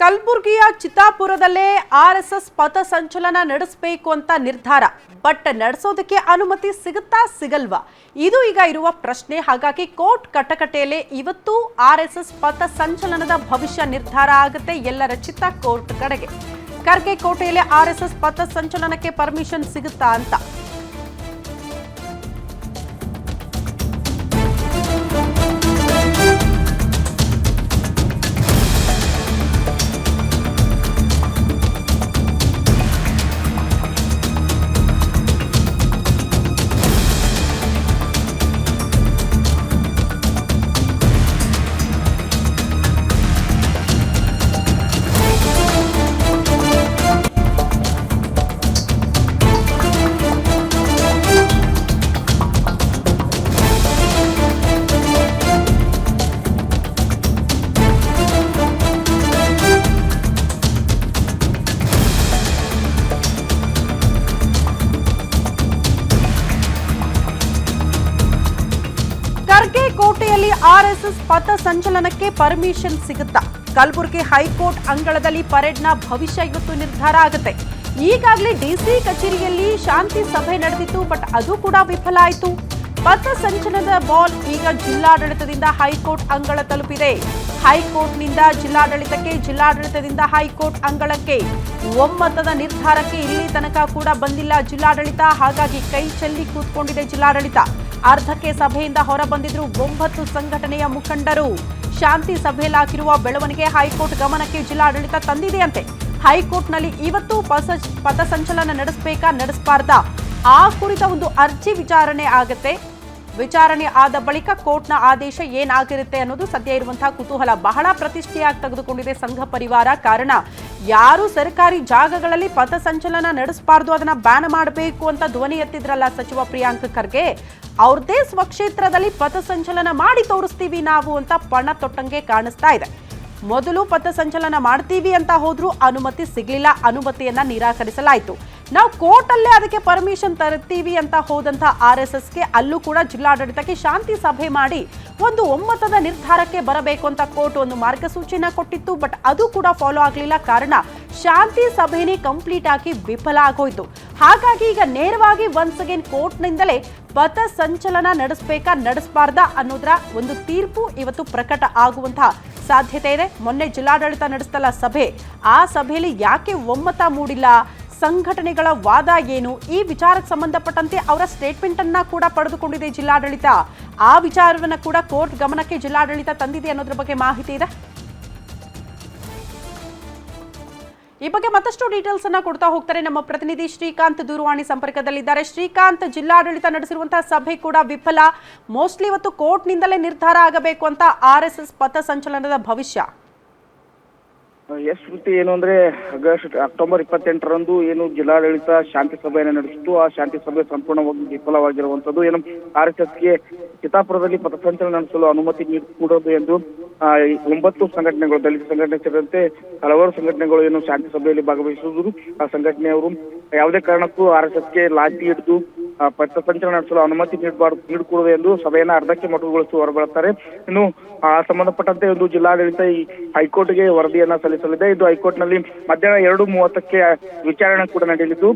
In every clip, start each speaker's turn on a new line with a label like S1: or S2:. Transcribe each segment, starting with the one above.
S1: ಕಲಬುರಗಿಯ ಚಿತ್ತಾಪುರದಲ್ಲೇ ಆರ್ಎಸ್ಎಸ್ ಪಥಸಂಚಲನ ನಡೆಸಬೇಕು ಅಂತ ನಿರ್ಧಾರ. ಬಟ್ ನಡೆಸೋದಕ್ಕೆ ಅನುಮತಿ ಸಿಗುತ್ತಾ ಸಿಗಲ್ವಾ? ಇದು ಈಗ ಇರುವ ಪ್ರಶ್ನೆ. ಹಾಗಾಗಿ ಕೋರ್ಟ್ ಕಟಕಟೆಯಲ್ಲಿ ಇವತ್ತು ಆರ್ಎಸ್ಎಸ್ ಪಥಸಂಚಲನದ ಭವಿಷ್ಯ ನಿರ್ಧಾರ ಆಗುತ್ತೆ. ಎಲ್ಲರ ಚಿತ್ತ ಕೋರ್ಟ್ ಕಡೆಗೆ. ಖರ್ಗೆ ಕೋಟೆಯಲ್ಲಿ ಆರ್ಎಸ್ಎಸ್ ಪಥಸಂಚಲನಕ್ಕೆ ಪರ್ಮಿಷನ್ ಸಿಗುತ್ತಾ ಅಂತ. ಖರ್ಗೆ ಕೋಟೆಯಲ್ಲಿ ಆರ್ಎಸ್ಎಸ್ ಪಥಸಂಚಲನಕ್ಕೆ ಪರ್ಮಿಷನ್ ಸಿಗುತ್ತಾ? ಕಲಬುರಗಿ ಹೈಕೋರ್ಟ್ ಅಂಗಳದಲ್ಲಿ ಪರೇಡ್ನ ಭವಿಷ್ಯ ಇವತ್ತು ನಿರ್ಧಾರ ಆಗುತ್ತೆ. ಈಗಾಗಲೇ ಡಿಸಿ ಕಚೇರಿಯಲ್ಲಿ ಶಾಂತಿ ಸಭೆ ನಡೆದಿತ್ತು, ಬಟ್ ಅದು ಕೂಡ ವಿಫಲ ಆಯಿತು. ಪಥಸಂಚಲನದ ಬಾಲ್ ಈಗ ಜಿಲ್ಲಾಡಳಿತದಿಂದ ಹೈಕೋರ್ಟ್ ಅಂಗಳ ತಲುಪಿದೆ. ಹೈಕೋರ್ಟ್ನಿಂದ ಜಿಲ್ಲಾಡಳಿತಕ್ಕೆ, ಜಿಲ್ಲಾಡಳಿತದಿಂದ ಹೈಕೋರ್ಟ್ ಅಂಗಳಕ್ಕೆ. ಒಮ್ಮತದ ನಿರ್ಧಾರಕ್ಕೆ ಇಲ್ಲಿ ತನಕ ಕೂಡ ಬಂದಿಲ್ಲ ಜಿಲ್ಲಾಡಳಿತ. ಹಾಗಾಗಿ ಕೈ ಚೆಲ್ಲಿ ಕೂತ್ಕೊಂಡಿದೆ ಜಿಲ್ಲಾಡಳಿತ. ಅರ್ಧಕ್ಕೆ ಸಭೆಯಿಂದ ಹೊರಬಂದಿದ್ರು 9 ಸಂಘಟನೆಯ ಮುಖಂಡರು. ಶಾಂತಿ ಸಭೆಯಲ್ಲಾಗಿರುವ ಬೆಳವಣಿಗೆ ಹೈಕೋರ್ಟ್ ಗಮನಕ್ಕೆ ಜಿಲ್ಲಾಡಳಿತ ತಂದಿದೆಯಂತೆ. ಹೈಕೋರ್ಟ್ನಲ್ಲಿ ಇವತ್ತು ಪಥಸಂಚಲನ ನಡೆಸಬೇಕಾ ನಡೆಸಬಾರ್ದಾ ಆ ಕುರಿತ ಒಂದು ಅರ್ಜಿ ವಿಚಾರಣೆ ಆಗುತ್ತೆ. ವಿಚಾರಣೆ ಆದ ಬಳಿಕ ಕೋರ್ಟ್ನ ಆದೇಶ ಏನಾಗಿರುತ್ತೆ ಅನ್ನೋದು ಸದ್ಯ ಇರುವಂತಹ ಕುತೂಹಲ. ಬಹಳ ಪ್ರತಿಷ್ಠೆಯಾಗಿ ತೆಗೆದುಕೊಂಡಿದೆ ಸಂಘ ಪರಿವಾರ. ಕಾರಣ ಯಾರು ಸರ್ಕಾರಿ ಜಾಗಗಳಲ್ಲಿ ಪಥಸಂಚಲನ ನಡೆಸಬಾರ್ದು, ಅದನ್ನ ಬ್ಯಾನ್ ಮಾಡಬೇಕು ಅಂತ ಧ್ವನಿ ಎತ್ತಿದ್ರಲ್ಲ ಸಚಿವ ಪ್ರಿಯಾಂಕ್ ಖರ್ಗೆ, ಅವ್ರದೇ ಸ್ವಕ್ಷೇತ್ರದಲ್ಲಿ ಪಥಸಂಚಲನ ಮಾಡಿ ತೋರಿಸ್ತೀವಿ ನಾವು ಅಂತ ಪಣ ತೊಟ್ಟಂಗೆ ಕಾಣಿಸ್ತಾ ಇದೆ. ಮೊದಲು ಪಥಸಂಚಲನ ಮಾಡ್ತೀವಿ ಅಂತ ಹೋದ್ರು ಅನುಮತಿ ಸಿಗ್ಲಿಲ್ಲ. ಅನುಮತಿಯನ್ನ ನಿರಾಕರಿಸಲಾಯಿತು. ನಾವು ಕೋರ್ಟ್ ಅಲ್ಲೇ ಅದಕ್ಕೆ ಪರ್ಮಿಷನ್ ತರ್ತೀವಿ ಅಂತ ಹೋದಂತ ಆರ್ಎಸ್ಎಸ್ಗೆ ಅಲ್ಲೂ ಕೂಡ ಜಿಲ್ಲಾಡಳಿತಕ್ಕೆ ಶಾಂತಿ ಸಭೆ ಮಾಡಿ ಒಂದು ಒಮ್ಮತದ ನಿರ್ಧಾರಕ್ಕೆ ಬರಬೇಕು ಅಂತ ಕೋರ್ಟ್ ಒಂದು ಮಾರ್ಗಸೂಚಿನ ಕೊಟ್ಟಿತ್ತು. ಬಟ್ ಅದು ಕೂಡ ಫಾಲೋ ಆಗಲಿಲ್ಲ. ಕಾರಣ ಶಾಂತಿ ಸಭೆನೇ ಕಂಪ್ಲೀಟ್ ಆಗಿ ವಿಫಲ ಆಗೋಯ್ತು. ಹಾಗಾಗಿ ಈಗ ನೇರವಾಗಿ ಒನ್ಸ್ ಅಗೇನ್ ಕೋರ್ಟ್ನಿಂದಲೇ ಪಥಸಂಚಲನ ನಡೆಸಬೇಕಾ ನಡೆಸಬಾರ್ದಾ ಅನ್ನೋದರ ಒಂದು ತೀರ್ಪು ಇವತ್ತು ಪ್ರಕಟ ಆಗುವಂತಹ ಸಾಧ್ಯತೆ ಇದೆ. ಮೊನ್ನೆ ಜಿಲ್ಲಾಡಳಿತ ನಡೆಸ್ತಲ್ಲ ಸಭೆ, ಆ ಸಭೆಯಲ್ಲಿ ಯಾಕೆ ಒಮ್ಮತ ಮೂಡಿಲ್ಲ, ಸಂಘಟನೆಗಳ ವಾದ ಏನು, ಈ ವಿಚಾರಕ್ಕೆ ಸಂಬಂಧಪಟ್ಟಂತೆ ಅವರ ಸ್ಟೇಟ್ಮೆಂಟ್ ಅನ್ನ ಕೂಡ ಪಡೆದುಕೊಂಡಿದೆ ಜಿಲ್ಲಾಡಳಿತ. ಆ ವಿಚಾರವನ್ನ ಕೂಡ ಕೋರ್ಟ್ ಗಮನಕ್ಕೆ ಜಿಲ್ಲಾಡಳಿತ ತಂದಿದೆ ಅನ್ನೋದ್ರ ಬಗ್ಗೆ ಮಾಹಿತಿ ಇದೆ. ಈ ಬಗ್ಗೆ ಮತ್ತಷ್ಟು ಡೀಟೇಲ್ಸ್ ಅನ್ನ ಕೊಡ್ತಾ ಹೋಗ್ತಾರೆ ನಮ್ಮ ಪ್ರತಿನಿಧಿ ಶ್ರೀಕಾಂತ್. ದೂರವಾಣಿ ಸಂಪರ್ಕದಲ್ಲಿದ್ದಾರೆ. ಶ್ರೀಕಾಂತ್, ಜಿಲ್ಲಾಡಳಿತ ನಡೆಸಿರುವಂತಹ ಸಭೆ ಕೂಡ ವಿಫಲ. ಮೋಸ್ಟ್ಲಿ ಇವತ್ತು ಕೋರ್ಟ್ ನಿಂದಲೇ ನಿರ್ಧಾರ ಆಗಬೇಕು ಅಂತ ಆರ್ಎಸ್ಎಸ್ ಪಥಸಂಚಲನದ ಭವಿಷ್ಯ.
S2: ಶ್ರುತಿ, ಏನು ಅಂದ್ರೆ ಅಕ್ಟೋಬರ್ 28ರಂದು ಏನು ಜಿಲ್ಲಾಡಳಿತ ಶಾಂತಿ ಸಭೆಯನ್ನು ನಡೆಸಿತ್ತು, ಆ ಶಾಂತಿ ಸಭೆ ಸಂಪೂರ್ಣವಾಗಿ ವಿಫಲವಾಗಿರುವಂತದ್ದು. ಏನು ಆರ್ಎಸ್ಎಸ್ಗೆ ಚಿತ್ತಾಪುರದಲ್ಲಿ ಪಥಸಂಚಲನ ನಡೆಸಲು ಅನುಮತಿ ನೀಡಕೂಡದು ಎಂದು 9 ಸಂಘಟನೆಗಳು, ದಲಿತ ಸಂಘಟನೆ ಸೇರಿದಂತೆ ಹಲವಾರು ಸಂಘಟನೆಗಳು ಏನು ಶಾಂತಿ ಸಭೆಯಲ್ಲಿ ಭಾಗವಹಿಸುವುದು. ಆ ಸಂಘಟನೆಯವರು ಯಾವುದೇ ಕಾರಣಕ್ಕೂ ಆರ್ಎಸ್ಎಸ್ಗೆ ಲಾಠಿ ಹಿಡಿದು ಪಥಸಂಚಲನ ನಡೆಸಲು ಅನುಮತಿ ನೀಡಕೂಡದು ಎಂದು ಸಭೆಯನ್ನ ಅರ್ಧಕ್ಕೆ ಮೊಟಕುಗೊಳಿಸಿ ಹೊರಬರುತ್ತಾರೆ. ಇನ್ನು ಸಂಬಂಧಪಟ್ಟಂತೆ ಒಂದು ಜಿಲ್ಲಾಡಳಿತ ಈ ಹೈಕೋರ್ಟ್ಗೆ ವರದಿಯನ್ನ ಸಲ್ಲಿಸಲಿದೆ. ಇದು ಹೈಕೋರ್ಟ್ನಲ್ಲಿ ಮಧ್ಯಾಹ್ನ 2:30ಕ್ಕೆ ವಿಚಾರಣೆ ಕೂಡ ನಡೆಯಲಿದ್ದು,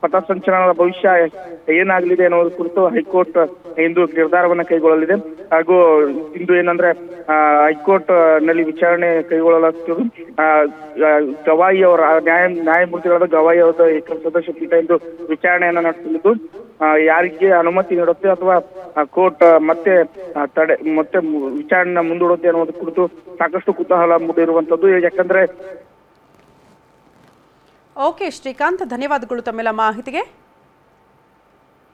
S2: ಪಥಸಂಚಲನದ ಭವಿಷ್ಯ ಏನಾಗಲಿದೆ ಅನ್ನೋದ್ರ ಕುರಿತು ಹೈಕೋರ್ಟ್ ಇಂದು ನಿರ್ಧಾರವನ್ನ ಕೈಗೊಳ್ಳಲಿದೆ. ಹಾಗೂ ಇಂದು ಏನಂದ್ರೆ ಹೈಕೋರ್ಟ್ ನಲ್ಲಿ ವಿಚಾರಣೆ ಕೈಗೊಳ್ಳಲಾಗುತ್ತಿದ್ದು, ಗವಾಯಿ ಅವರ ನ್ಯಾಯಮೂರ್ತಿಗಳಾದ ಗವಾಯಿ ಅವರ ಏಕಸದಸ್ಯ ಪೀಠ ಇಂದು ವಿಚಾರಣೆಯನ್ನ ನಡೆಸಲಿದ್ದು, ಯಾರಿಗೆ ಅನುಮತಿ ನೀಡುತ್ತೆ ಅಥವಾ ಕೋರ್ಟ್ ಮತ್ತೆ ವಿಚಾರಣೆ ಮುಂದೂಡುತ್ತೆ ಅನ್ನೋದ್ರ ಕುರಿತು ಸಾಕಷ್ಟು ಕುತೂಹಲ ಮೂಡಿರುವಂತದ್ದು. ಯಾಕಂದ್ರೆ
S1: ಓಕೆ ಶ್ರೀಕಾಂತ್, ಧನ್ಯವಾದಗಳು ತಮ್ಮೆಲ್ಲ ಮಾಹಿತಿಗೆ.